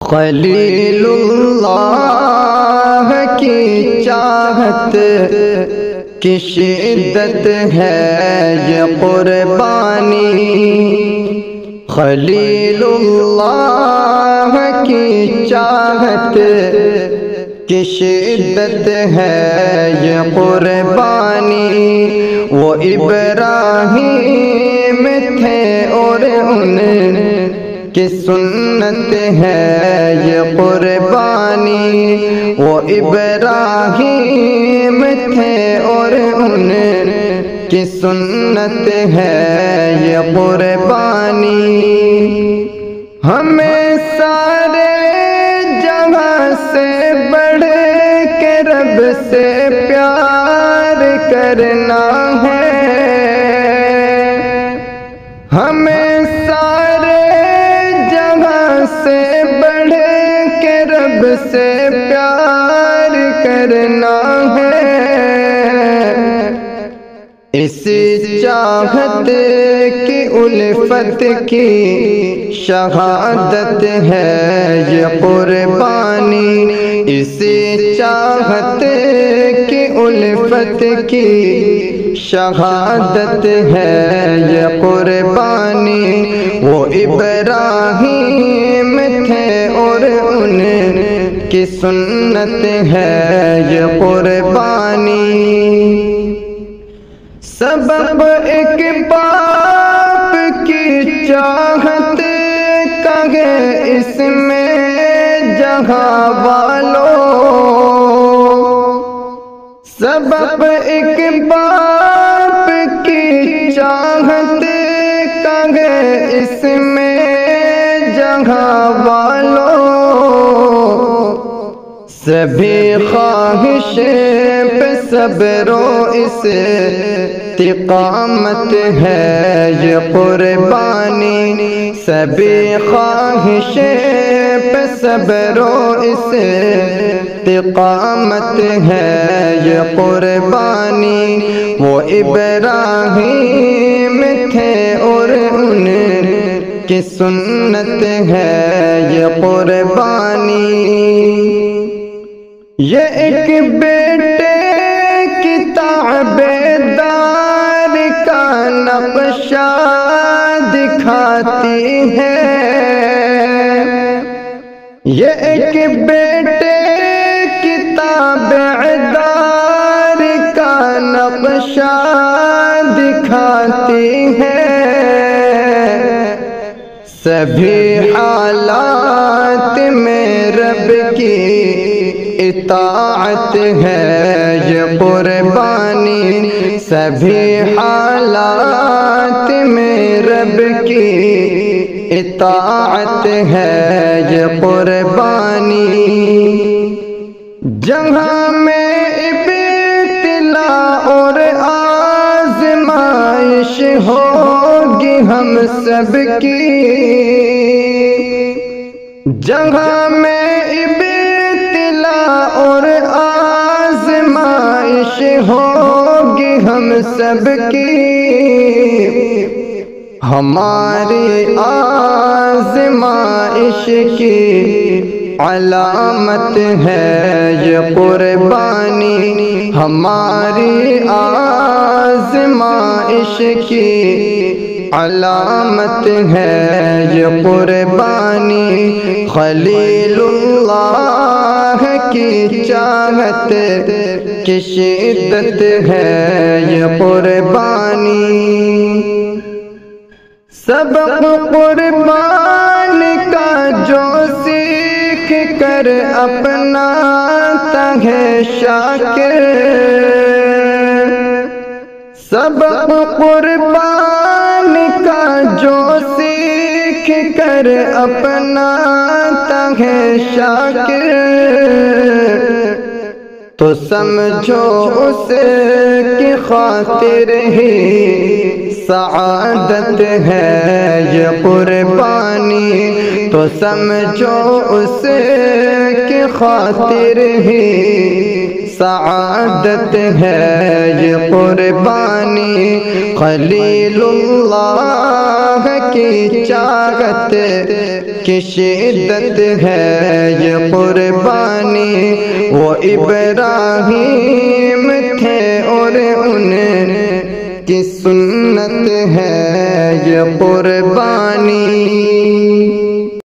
خلیل اللہ کی چاہت کی شدت ہے یہ قربانی، خلیل اللہ کی چاہت کی شدت ہے یہ قربانی۔ وہ ابراہیم تھے اور ان کی سنت ہے یہ قربانی، وہ ابراہیم تھے اور ان کی سنت ہے یہ قربانی۔ ہمیں سارے جہاں سے بڑھ کے رب سے پیار کرنا ہے، ہمیں سارے جہاں سے بڑھ کے رب سے پیار کرنا ہے۔ اسی چاہت کی الفت کی شہادت ہے یہ قربانی، اسی چاہت کی الفت کی شہادت ہے یہ قربانی۔ وہ ابراہیم تھے اور ان کی سنت ہے یہ قربانی۔ سبب ایک باپ کی چاہت کا ہے اس میں جہاں والوں، سبب ایک باپ کی چاہت کا ہے اس میں جہاں والوں، سبھی خواہش پہ صبر و استقامت ہے یہ قربانی، سبھی خواہش پہ صبر و استقامت ہے یہ قربانی۔ وہ ابراہیم تھے اور ان کی سنت ہے یہ قربانی۔ یہ ایک بیٹے کی تابعدار کا نقشہ دکھاتی ہے، یہ ایک بیٹے کی تابعدار کا نقشہ دکھاتی ہے۔ سبھی حالات میں رب کی اطاعت ہے یہ قربانی، سبھی حالات میں رب کی اطاعت ہے یہ قربانی۔ جہاں میں ابتلا اور آزمائش ہوگی ہم سب کی، جہاں میں ابتلا اور آزمائش ہوگی ہم سب کی، ہماری آزمائش کی علامت ہے یہ قربانی، ہماری آزمائش کی علامت ہے یہ قربانی۔ خلیل اللہ کی چاہت کی شدت ہے یہ قربانی۔ سبق قربان کا جو سیکھ کر اپناتا ہے شاکر، سبق قربان کا جو سیکھ کر اپناتا ہے شاکر، تو سمجھو اسے کی خاطر ہی سعادت ہے یہ قربانی، تو سمجھو اسے کی خاطر ہی سعادت ہے یہ قربانی، خلیل اللہ کی چاہت کی شدت ہے یہ قربانی، وہ ابراہیم تھے اور ان کی سنت ہے یہ قربانی۔